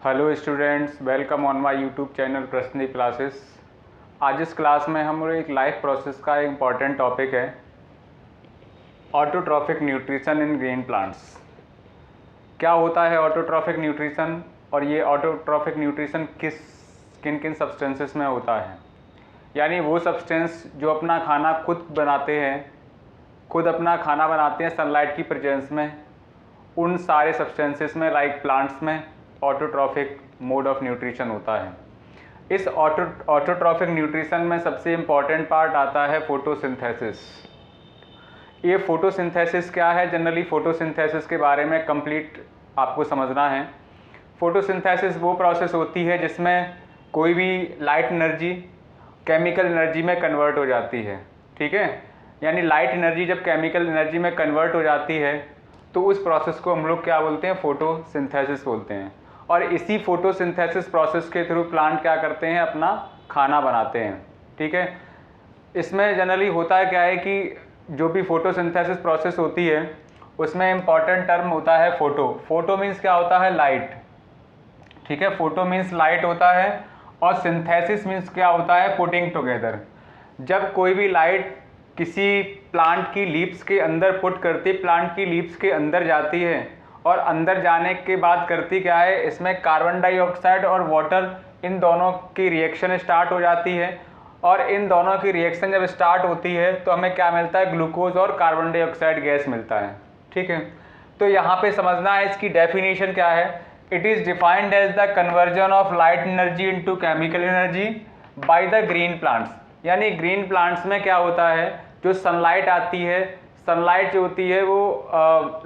Hello students, welcome on my YouTube channel Prashnadeep classes. आज इस class में हम एक लाइफ प्रोसेस का एक इम्पॉर्टेंट टॉपिक है autotrophic nutrition in green plants. क्या होता है ऑटोट्रॉफिक न्यूट्रिशन और ये ऑटोट्रॉफिक न्यूट्रिशन किन किन सब्सटेंसेस में होता है। यानी वो सब्सटेंस जो अपना खाना खुद अपना खाना बनाते हैं सनलाइट की प्रेजेंस में, उन सारे सब्सटेंसेस में लाइक प्लांट्स में ऑटोट्रॉफिक मोड ऑफ न्यूट्रिशन होता है। इस ऑटोट्रॉफिक न्यूट्रिशन में सबसे इम्पॉर्टेंट पार्ट आता है फोटोसिंथेसिस। ये फोटोसिंथेसिस क्या है, जनरली फोटोसिंथेसिस के बारे में कंप्लीट आपको समझना है। फोटोसिंथेसिस वो प्रोसेस होती है जिसमें कोई भी लाइट एनर्जी केमिकल एनर्जी में कन्वर्ट हो जाती है। ठीक है, यानी लाइट एनर्जी जब केमिकल एनर्जी में कन्वर्ट हो जाती है तो उस प्रोसेस को हम लोग क्या बोलते हैं, फोटोसिंथेसिस बोलते हैं। और इसी फोटोसिंथेसिस प्रोसेस के थ्रू प्लांट क्या करते हैं, अपना खाना बनाते हैं। ठीक है, इसमें जनरली होता है क्या है कि जो भी फोटोसिंथेसिस प्रोसेस होती है उसमें इम्पॉर्टेंट टर्म होता है फोटो मीन्स क्या होता है, लाइट। ठीक है, फोटो मीन्स लाइट होता है और सिंथेसिस मीन्स क्या होता है, पुटिंग टुगेदर। जब कोई भी लाइट किसी प्लांट की लीव्स के अंदर पुट करती, प्लांट की लीव्स के अंदर जाती है और अंदर जाने के बाद करती क्या है, इसमें कार्बन डाइऑक्साइड और वाटर इन दोनों की रिएक्शन स्टार्ट हो जाती है। और इन दोनों की रिएक्शन जब स्टार्ट होती है तो हमें क्या मिलता है, ग्लूकोज और कार्बन डाइऑक्साइड गैस मिलता है। ठीक है, तो यहाँ पे समझना है इसकी डेफिनेशन क्या है। It is defined as the conversion of light energy into chemical energy by the green plants. यानी ग्रीन प्लांट्स में क्या होता है, जो सनलाइट आती है, सनलाइट जो होती है वो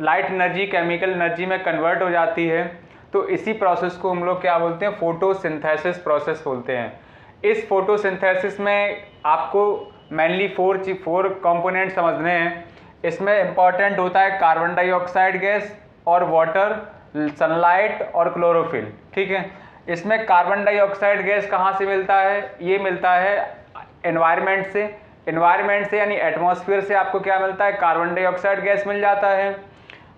लाइट एनर्जी केमिकल एनर्जी में कन्वर्ट हो जाती है। तो इसी प्रोसेस को हम लोग क्या बोलते हैं, फोटोसिंथेसिस प्रोसेस बोलते हैं। इस फोटोसिंथेसिस में आपको मेनली फोर कंपोनेंट समझने हैं। इसमें इंपॉर्टेंट होता है कार्बन डाइऑक्साइड गैस और वाटर, सनलाइट और क्लोरोफिल। ठीक है, इसमें कार्बन डाइऑक्साइड गैस कहाँ से मिलता है, ये मिलता है एनवायरनमेंट से यानी एटमॉस्फेयर से आपको क्या मिलता है, कार्बन डाइऑक्साइड गैस मिल जाता है।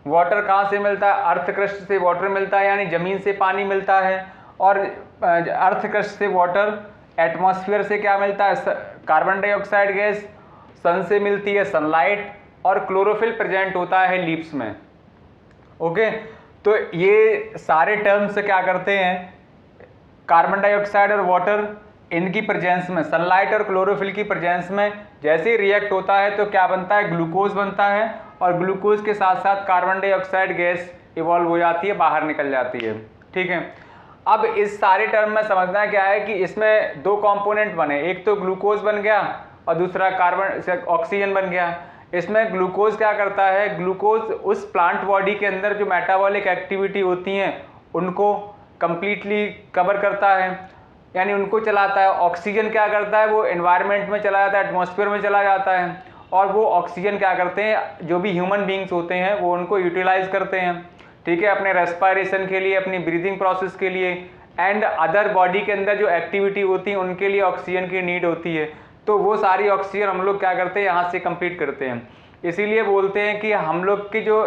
वाटर कहाँ से मिलता है, अर्थ क्रस्ट से वाटर मिलता है, यानी ज़मीन से पानी मिलता है। और अर्थ क्रस्ट से वाटर, एटमॉस्फेयर से क्या मिलता है, कार्बन डाइऑक्साइड गैस, सन से मिलती है सनलाइट, और क्लोरोफिल प्रेजेंट होता है लीव्स में। ओके, तो ये सारे टर्म्स क्या करते हैं, कार्बन डाइऑक्साइड और वाटर इनकी प्रेजेंस में, सनलाइट और क्लोरोफिल की प्रेजेंस में जैसे ही रिएक्ट होता है तो क्या बनता है, ग्लूकोज बनता है। और ग्लूकोज के साथ साथ कार्बन डाइऑक्साइड गैस इवॉल्व हो जाती है, बाहर निकल जाती है। ठीक है, अब इस सारे टर्म में समझना क्या है कि इसमें दो कंपोनेंट बने, एक तो ग्लूकोज बन गया और दूसरा कार्बन ऑक्सीजन बन गया। इसमें ग्लूकोज क्या करता है, ग्लूकोज उस प्लांट बॉडी के अंदर जो मेटाबॉलिक एक्टिविटी होती हैं उनको कंप्लीटली कवर करता है, यानी उनको चलाता है। ऑक्सीजन क्या करता है, वो एनवायरनमेंट में चला जाता है, एटमॉस्फेयर में चला जाता है। और वो ऑक्सीजन क्या करते हैं, जो भी ह्यूमन बींग्स होते हैं वो उनको यूटिलाइज करते हैं। ठीक है, अपने रेस्पिरेशन के लिए, अपनी ब्रीदिंग प्रोसेस के लिए एंड अदर बॉडी के अंदर जो एक्टिविटी होती है उनके लिए ऑक्सीजन की नीड होती है। तो वो सारी ऑक्सीजन हम लोग क्या करते हैं, यहाँ से कंप्लीट करते हैं। इसीलिए बोलते हैं कि हम लोग की जो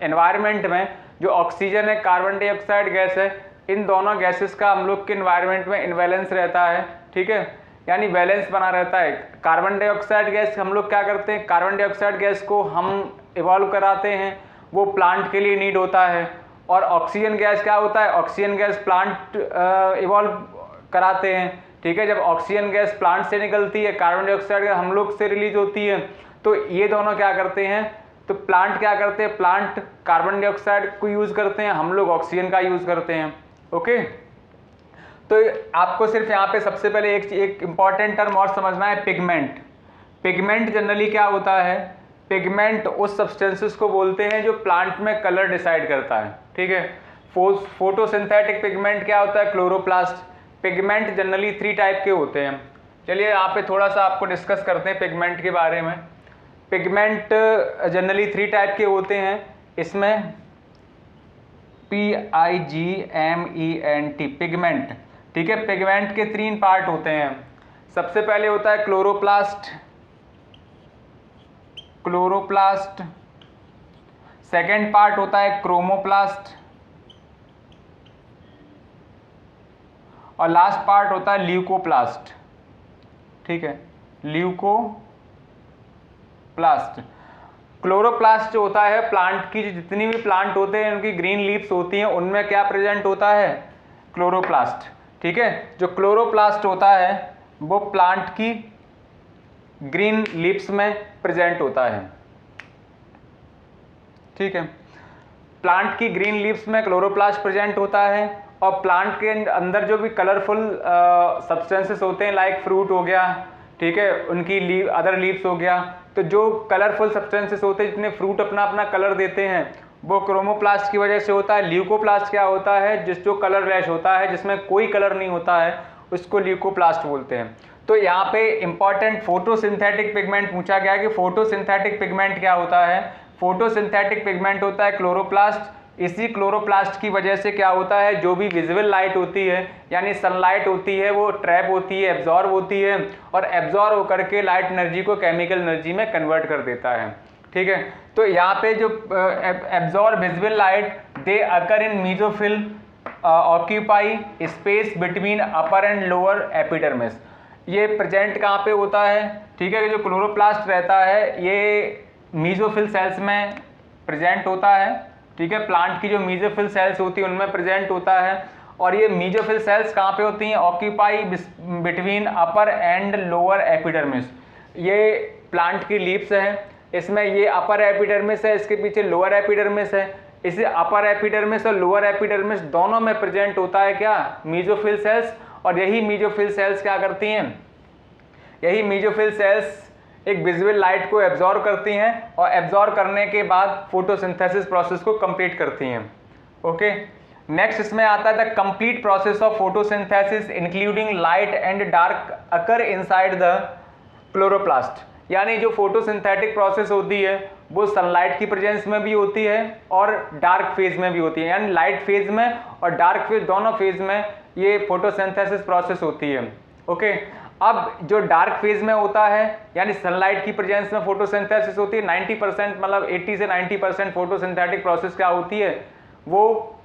एनवायरनमेंट में जो ऑक्सीजन है, कार्बन डाइऑक्साइड गैस है, इन दोनों गैसेस का हम लोग के एनवायरनमेंट में इनबैलेंस रहता है। ठीक है, यानी बैलेंस बना रहता है। कार्बन डाइऑक्साइड गैस हम लोग क्या करते हैं, कार्बन डाइऑक्साइड गैस को हम इवॉल्व कराते हैं, वो प्लांट के लिए नीड होता है। और ऑक्सीजन गैस क्या होता है, ऑक्सीजन गैस प्लांट इवॉल्व कराते हैं। ठीक है, जब ऑक्सीजन गैस प्लांट से निकलती है, कार्बन डाइऑक्साइड गैस हम लोग से रिलीज होती है, तो ये दोनों क्या करते हैं, तो प्लांट क्या करते हैं, प्लांट कार्बन डाइऑक्साइड को यूज करते हैं, हम लोग ऑक्सीजन का यूज करते हैं। ओके, तो आपको सिर्फ यहाँ पे सबसे पहले एक इंपॉर्टेंट टर्म और समझना है, पिगमेंट। पिगमेंट जनरली क्या होता है, पिगमेंट उस सब्सटेंसेस को बोलते हैं जो प्लांट में कलर डिसाइड करता है। ठीक है, फोटोसिंथेटिक पिगमेंट क्या होता है, क्लोरोप्लास्ट। पिगमेंट जनरली 3 टाइप के होते हैं। चलिए यहाँ पे थोड़ा सा आपको डिस्कस करते हैं पिगमेंट के बारे में। पिगमेंट जनरली 3 टाइप के होते हैं। इसमें PIGMENT पिगमेंट। ठीक है, पिगमेंट के 3 पार्ट होते हैं। सबसे पहले होता है क्लोरोप्लास्ट। सेकेंड पार्ट होता है क्रोमोप्लास्ट। और लास्ट पार्ट होता है ल्यूकोप्लास्ट। ठीक है, ल्यूकोप्लास्ट। क्लोरोप्लास्ट जो होता है प्लांट की, जो जितनी भी प्लांट होते हैं उनकी ग्रीन लीव्स होती हैं, उनमें क्या प्रेजेंट होता है? क्लोरोप्लास्ट। ठीक है, जो क्लोरोप्लास्ट होता है वो प्लांट की ग्रीन लीव्स में प्रेजेंट होता है। ठीक है, प्लांट की ग्रीन लीव्स में क्लोरोप्लास्ट प्रेजेंट होता है, और प्लांट के अंदर जो भी कलरफुल सब्सटेंसेस होते हैं, लाइक फ्रूट हो गया, ठीक है, उनकी लीव, अदर लीव्स हो गया, तो जो कलरफुल सब्सटेंसेस होते हैं, जितने फ्रूट अपना अपना कलर देते हैं, वो क्रोमोप्लास्ट की वजह से होता है। ल्यूकोप्लास्ट क्या होता है? जो कलरलेस होता है, जिसमें कोई कलर नहीं होता है, उसको ल्यूकोप्लास्ट बोलते हैं। तो यहाँ पे इंपॉर्टेंट फोटोसिंथेटिक पिगमेंट पूछा गया कि फोटोसिंथेटिक पिगमेंट क्या होता है? फोटोसिंथेटिक पिगमेंट होता है क्लोरोप्लास्ट। इसी क्लोरोप्लास्ट की वजह से क्या होता है, जो भी विजिबल लाइट होती है, यानी सनलाइट होती है, वो ट्रैप होती है, एब्जॉर्ब होती है, और एब्जॉर्ब होकर के लाइट एनर्जी को केमिकल एनर्जी में कन्वर्ट कर देता है। ठीक है, तो यहाँ पे जो absorb visible light, they occur in mesophyll occupy space between upper and lower epidermis. ये प्रेजेंट कहाँ पे होता है? ठीक है, जो क्लोरोप्लास्ट रहता है ये मेसोफिल सेल्स में प्रेजेंट होता है। ठीक है, प्लांट की जो मेसोफिल सेल्स होती है उनमें प्रेजेंट होता है, और ये मेसोफिल सेल्स कहाँ पे होती हैं? Occupy between upper and lower epidermis. ये प्लांट की लीव्स है, इसमें ये अपर एपिडर्मिस है, इसके पीछे लोअर एपिडर्मिस है। इसे अपर एपिडर्मिस और लोअर एपिडर्मिस दोनों में प्रेजेंट होता है क्या? Mesophyll cells. और यही मेसोफिल सेल्स क्या करती हैं? यही मेसोफिल सेल्स एक विजिबल लाइट को एब्जॉर्ब करती हैं, और एब्जॉर्ब करने के बाद फोटोसिंथेसिस प्रोसेस को कंप्लीट करती हैं। ओके, नेक्स्ट इसमें आता है the complete process of photosynthesis including light and dark occur inside the chloroplast. यानी जो फोटोसिंथेटिक प्रोसेस होती है वो सनलाइट की प्रेजेंस में भी होती है और डार्क फेज में भी होती है, यानी लाइट फेज में और डार्क फेज, दोनों फेज में ये फोटोसिंथेसिस प्रोसेस होती है। ओके, अब जो डार्क फेज में होता है, यानी सनलाइट की प्रेजेंस में फोटोसिंथेसिस होती है, 90% मतलब 80 से 90% फोटोसिंथेटिक प्रोसेस क्या होती है? वो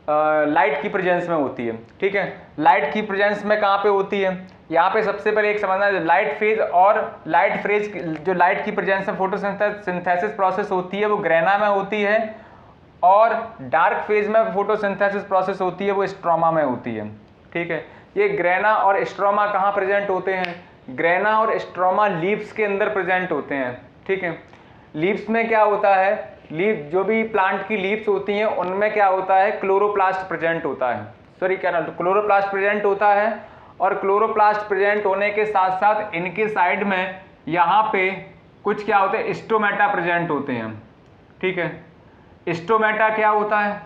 लाइट की प्रेजेंस में होती है। ठीक है, लाइट की प्रेजेंस में कहाँ पे होती है? यहाँ पे सबसे पहले एक समझना है, लाइट फेज और लाइट फेज, जो लाइट की प्रेजेंस में फोटोसिंथेसिस प्रोसेस होती है वो ग्रेना में होती है, और डार्क फेज में फोटोसिंथेसिस प्रोसेस होती है वो स्ट्रोमा में होती है। ठीक है, ये ग्रेना और स्ट्रोमा कहाँ प्रेजेंट होते हैं? ग्रेना और स्ट्रोमा लीव्स के अंदर प्रेजेंट होते हैं। ठीक है, लीव्स में क्या होता है? लीव, जो भी प्लांट की लीव्स होती हैं उनमें क्या होता है? क्लोरोप्लास्ट प्रेजेंट होता है। सॉरी, क्या नाम? क्लोरोप्लास्ट प्रेजेंट होता है, और क्लोरोप्लास्ट प्रेजेंट होने के साथ साथ इनके साइड में यहाँ पे कुछ क्या होते हैं? स्टोमेटा प्रेजेंट होते हैं। ठीक है, स्टोमेटा क्या होता है?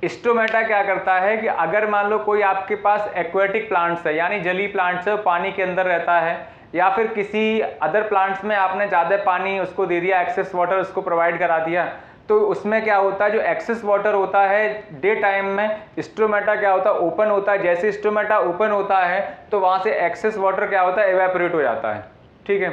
स्टोमेटा क्या करता है कि अगर मान लो कोई आपके पास एक्वेटिक प्लांट्स है, यानी जलीय प्लांट्स है, पानी के अंदर रहता है, या फिर किसी अदर प्लांट्स में आपने ज़्यादा पानी उसको दे दिया, एक्सेस वाटर उसको प्रोवाइड करा दिया, तो उसमें क्या होता है? जो एक्सेस वाटर होता है डे टाइम में, स्टोमेटा क्या होता है? ओपन होता है। जैसे स्टोमेटा ओपन होता है तो वहाँ से एक्सेस वाटर क्या होता है? एवेपोरेट हो जाता है। ठीक है,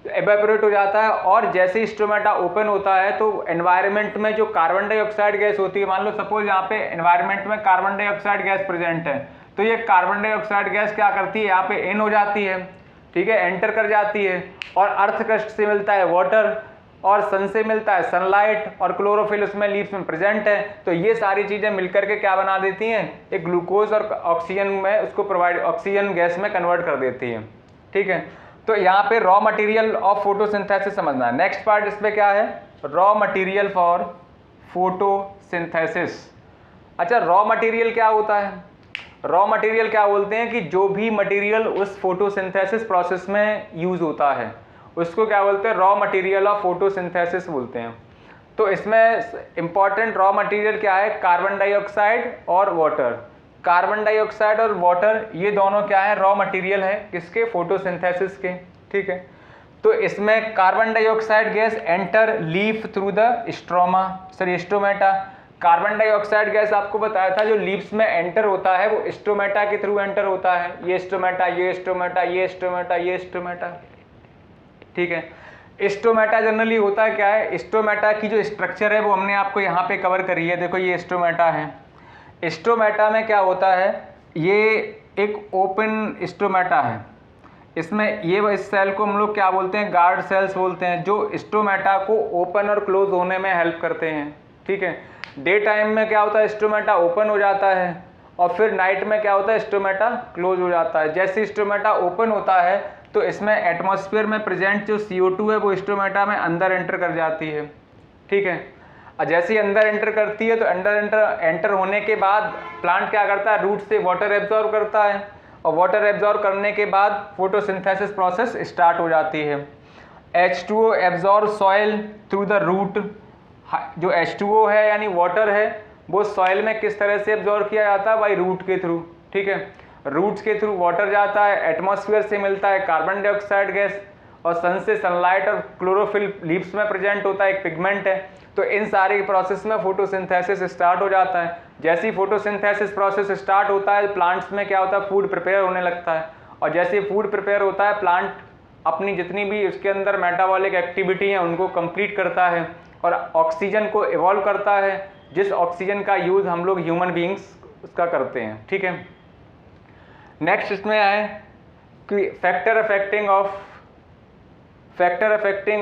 एवेपोरेट हो जाता है, और जैसे स्टोमेटा ओपन होता है तो एनवायरनमेंट में जो कार्बन डाइऑक्साइड गैस होती है, मान लो सपोज यहाँ पे एनवायरनमेंट में कार्बन डाइऑक्साइड गैस प्रेजेंट है, तो ये कार्बन डाइऑक्साइड गैस क्या करती है? यहाँ पे इन हो जाती है। ठीक है, एंटर कर जाती है, और अर्थ क्रस्ट से मिलता है वाटर, और सन से मिलता है सनलाइट, और क्लोरोफिल उसमें लीव्स में प्रेजेंट है। तो ये सारी चीज़ें मिलकर के क्या बना देती हैं? एक ग्लूकोज और ऑक्सीजन में उसको प्रोवाइड, ऑक्सीजन गैस में कन्वर्ट कर देती हैं। ठीक है, तो यहाँ पे रॉ मटेरियल ऑफ फोटोसिंथेसिस समझना है। नेक्स्ट पार्ट इस पे क्या है? Raw material for photosynthesis. अच्छा, रॉ मटेरियल क्या होता है? रॉ मटेरियल क्या बोलते हैं कि जो भी मटेरियल उस फोटोसिंथेसिस प्रोसेस में यूज होता है उसको क्या बोलते हैं? रॉ मटेरियल ऑफ फोटोसिंथेसिस बोलते हैं। तो इसमें इंपॉर्टेंट रॉ मटेरियल क्या है? कार्बन डाइऑक्साइड और वाटर। कार्बन डाइऑक्साइड और वाटर ये दोनों क्या है? रॉ मटेरियल है किसके? फोटोसिंथेसिस के। ठीक है, तो इसमें carbon dioxide gas enter leaf through the stroma, sorry stomata. Carbon dioxide gas आपको बताया था जो लीव्स में एंटर होता है वो स्टोमेटा के थ्रू एंटर होता है। ये स्टोमेटा, ये स्टोमेटा, ये स्टोमेटा, ये स्टोमेटा। ठीक है, स्टोमेटा जनरली होता है क्या है? स्टोमेटा की जो स्ट्रक्चर है वो हमने आपको यहाँ पे कवर करी है। देखो ये स्टोमेटा है। स्टोमेटा में क्या होता है? ये एक ओपन स्टोमेटा है। इसमें ये इस सेल को हम लोग क्या बोलते हैं, गार्ड सेल्स बोलते हैं, जो स्टोमेटा को ओपन और क्लोज होने में हेल्प करते हैं। ठीक है, डे टाइम में क्या होता है, स्टोमेटा ओपन हो जाता है और फिर नाइट में क्या होता है, स्टोमेटा क्लोज हो जाता है। जैसे स्टोमेटा ओपन होता है तो इसमें एटमॉस्फेयर में प्रेजेंट जो CO2 है वो स्टोमेटा में अंदर एंटर कर जाती है। ठीक है, और जैसे ही अंदर एंटर करती है तो अंदर एंटर होने के बाद प्लांट क्या करता है, रूट से वाटर एब्जॉर्ब करता है और वाटर एब्जॉर्ब करने के बाद फोटोसिंथेसिस प्रोसेस स्टार्ट हो जाती है। H2O absorb soil through the root. जो H2O है यानी वाटर है वो सॉइल में किस तरह से एब्जॉर्ब किया जाता है, बाई रूट के थ्रू। ठीक है, रूट्स के थ्रू वाटर जाता है, एटमॉस्फेयर से मिलता है कार्बन डाइऑक्साइड गैस और सन से सनलाइट और क्लोरोफिल लीव्स में प्रेजेंट होता है, एक पिगमेंट है। तो इन सारे प्रोसेस में फोटोसिंथेसिस स्टार्ट हो जाता है। जैसे ही फोटोसिंथेसिस प्रोसेस स्टार्ट होता है प्लांट्स में क्या होता है, फूड प्रिपेयर होने लगता है और जैसे ही फूड प्रिपेयर होता है प्लांट अपनी जितनी भी उसके अंदर मेटाबॉलिक एक्टिविटी है उनको कंप्लीट करता है और ऑक्सीजन को इवॉल्व करता है, जिस ऑक्सीजन का यूज़ हम लोग ह्यूमन बींग्स उसका करते हैं। ठीक है, नेक्स्ट इसमें है कि फैक्टर अफेक्टिंग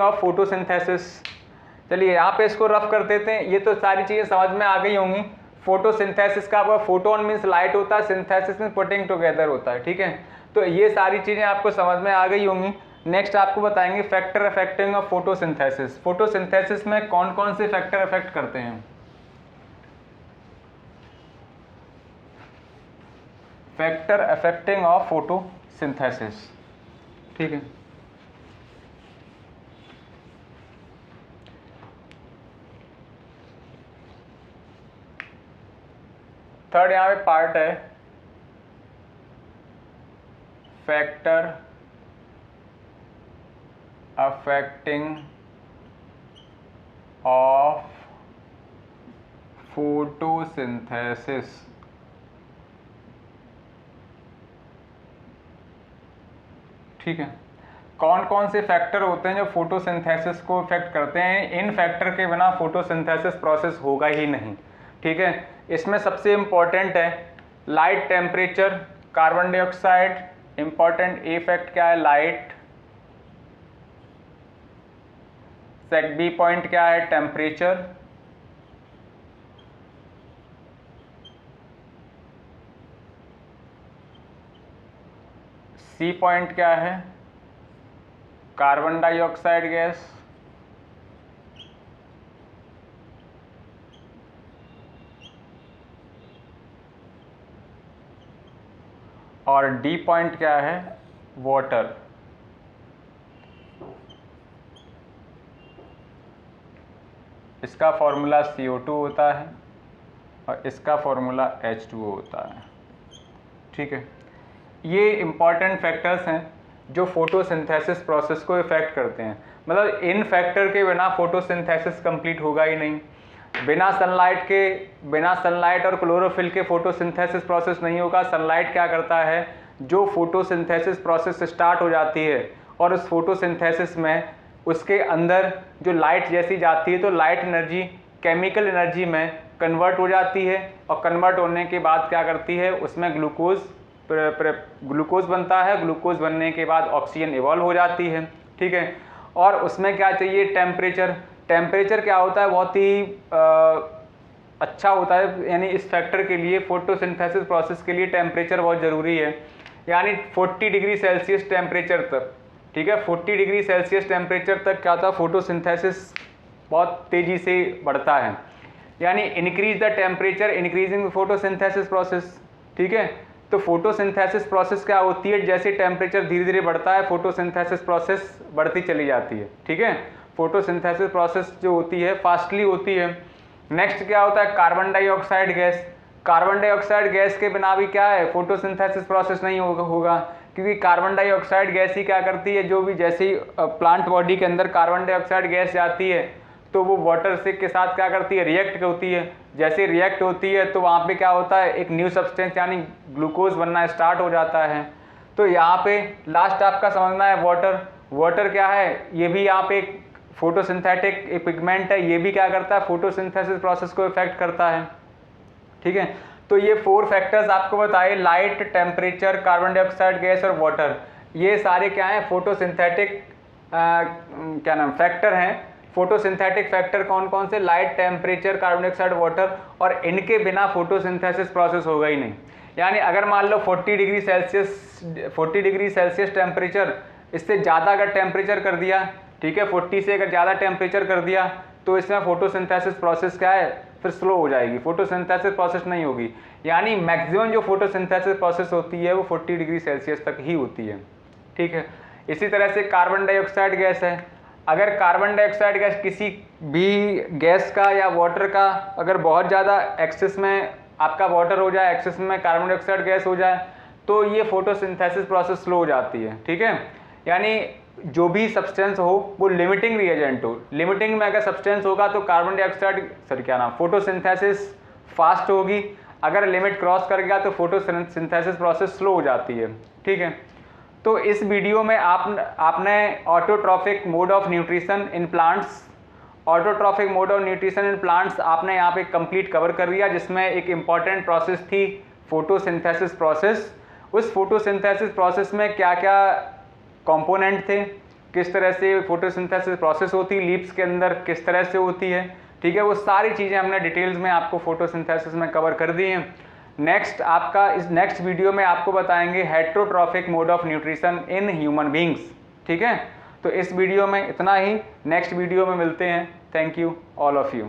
ऑफ फोटोसिंथेसिस। चलिए यहाँ पे इसको रफ कर देते हैं। ये तो सारी चीज़ें समझ में आ गई होंगी। फोटोसिंथेसिस का फोटोन मीन्स लाइट होता है, सिंथेसिस मीन्स पुटिंग टुगेदर होता है। ठीक है, तो ये सारी चीज़ें आपको समझ में आ गई होंगी। नेक्स्ट आपको बताएंगे factor affecting of photosynthesis. Photosynthesis में कौन कौन से फैक्टर अफेक्ट करते हैं। Factor affecting of photosynthesis. ठीक है, थर्ड यहाँ पे पार्ट है फैक्टर अफेक्टिंग ऑफ फोटोसिंथेसिस। ठीक है, कौन कौन से फैक्टर होते हैं जो फोटोसिंथेसिस को इफेक्ट करते हैं। इन फैक्टर के बिना फोटोसिंथेसिस प्रोसेस होगा ही नहीं। ठीक है, इसमें सबसे इम्पॉर्टेंट है light, temperature, carbon dioxide. Important a fact क्या है, लाइट। बी पॉइंट क्या है, टेम्परेचर। सी पॉइंट क्या है, कार्बन डाइऑक्साइड गैस। और डी पॉइंट क्या है, वाटर। इसका फॉर्मूला CO2 होता है और इसका फॉर्मूला H2O होता है। ठीक है, ये इम्पॉर्टेंट फैक्टर्स हैं जो फोटोसिंथेसिस प्रोसेस को इफेक्ट करते हैं। मतलब इन फैक्टर के बिना फोटोसिंथेसिस कंप्लीट होगा ही नहीं। बिना सनलाइट और क्लोरोफिल के फोटोसिंथेसिस प्रोसेस नहीं होगा। सनलाइट क्या करता है, जो फोटोसिंथेसिस प्रोसेस स्टार्ट हो जाती है और उस फोटोसिंथेसिस में उसके अंदर जो लाइट जैसी जाती है तो लाइट एनर्जी केमिकल एनर्जी में कन्वर्ट हो जाती है और कन्वर्ट होने के बाद क्या करती है, उसमें ग्लूकोज बनता है। ग्लूकोज बनने के बाद ऑक्सीजन इवॉल्व हो जाती है। ठीक है, और उसमें क्या चाहिए, टेम्परेचर। टेम्परेचर क्या होता है, बहुत ही अच्छा होता है। यानी इस फैक्टर के लिए, फोटोसिंथेसिस प्रोसेस के लिए टेम्परेचर बहुत ज़रूरी है। यानी 40 डिग्री सेल्सियस टेम्परेचर तक। ठीक है, 40 डिग्री सेल्सियस टेम्परेचर तक क्या होता है, फोटोसिंथेसिस बहुत तेज़ी से बढ़ता है। यानी increase the temperature increasing photosynthesis process. ठीक है, तो फोटोसिंथेसिस प्रोसेस क्या होती है, जैसे टेम्परेचर धीरे धीरे बढ़ता है फोटोसिंथेसिस प्रोसेस बढ़ती चली जाती है। ठीक है, फोटोसिंथेसिस प्रोसेस जो होती है फास्टली होती है। नेक्स्ट क्या होता है, carbon dioxide gas. Carbon dioxide gas के बिना भी क्या है, फोटोसिंथेसिस प्रोसेस नहीं होगा, क्योंकि कार्बन डाइऑक्साइड गैस ही क्या करती है, जो भी जैसे ही प्लांट बॉडी के अंदर कार्बन डाइऑक्साइड गैस जाती है तो वो वाटर से के साथ क्या करती है, रिएक्ट होती है। जैसे रिएक्ट होती है तो वहाँ पे क्या होता है, एक न्यू सब्सटेंस यानी ग्लूकोज बनना स्टार्ट हो जाता है। तो यहाँ पे लास्ट आपका समझना है वाटर। वाटर क्या है, ये भी यहाँ पे एक फोटोसिंथेटिक एक पिगमेंट है, ये भी क्या करता है, फोटोसिंथेसिस प्रोसेस को इफेक्ट करता है। ठीक है, तो ये 4 फैक्टर्स आपको बताए, light, temperature, carbon dioxide gas और वाटर, ये सारे क्या हैं, फोटोसिंथेटिक क्या नाम फैक्टर हैं। फोटोसिंथेटिक फैक्टर कौन कौन से, light, temperature, carbon dioxide, water, और इनके बिना फोटोसिंथेसिस प्रोसेस होगा ही नहीं। यानी अगर मान लो 40 डिग्री सेल्सियस टेम्परेचर, इससे ज़्यादा अगर टेम्परेचर कर दिया, ठीक है, 40 से अगर ज़्यादा टेम्परेचर कर दिया तो इसमें फोटोसिंथेसिस प्रोसेस क्या है, फिर स्लो हो जाएगी, फोटोसिंथेसिस प्रोसेस नहीं होगी। यानी मैक्सिमम जो फोटोसिंथेसिस प्रोसेस होती है वो 40 डिग्री सेल्सियस तक ही होती है, ठीक है। इसी तरह से कार्बन डाइऑक्साइड गैस है, अगर कार्बन डाइऑक्साइड गैस किसी भी गैस का या वाटर का अगर बहुत ज़्यादा एक्सेस में आपका वाटर हो जाए, एक्सेस में कार्बन डाइऑक्साइड गैस हो जाए, तो ये फोटोसिंथेसिस प्रोसेस स्लो हो जाती है, ठीक है। यानी जो भी सब्सटेंस हो वो लिमिटिंग रिएजेंट हो, लिमिटिंग में अगर सब्सटेंस होगा तो कार्बन डाइऑक्साइड फोटोसिंथेसिस फास्ट होगी, अगर लिमिट क्रॉस कर गया तो फोटोसिंथेसिस प्रोसेस स्लो हो जाती है, ठीक है। तो इस वीडियो में आपने autotrophic mode of nutrition in plants, autotrophic mode of nutrition in plants आपने यहाँ पे कंप्लीट कवर कर दिया, जिसमें एक इम्पॉर्टेंट प्रोसेस थी फोटोसिंथेसिस प्रोसेस। उस फोटोसिंथेसिस प्रोसेस में क्या क्या कंपोनेंट थे, किस तरह से फोटोसिंथेसिस प्रोसेस होती है, लीव्स के अंदर किस तरह से होती है, ठीक है, वो सारी चीज़ें हमने डिटेल्स में आपको फोटोसिंथेसिस में कवर कर दी हैं। नेक्स्ट आपका इस नेक्स्ट वीडियो में आपको बताएंगे heterotrophic mode of nutrition in human beings, ठीक है। तो इस वीडियो में इतना ही, नेक्स्ट वीडियो में मिलते हैं। Thank you all of you.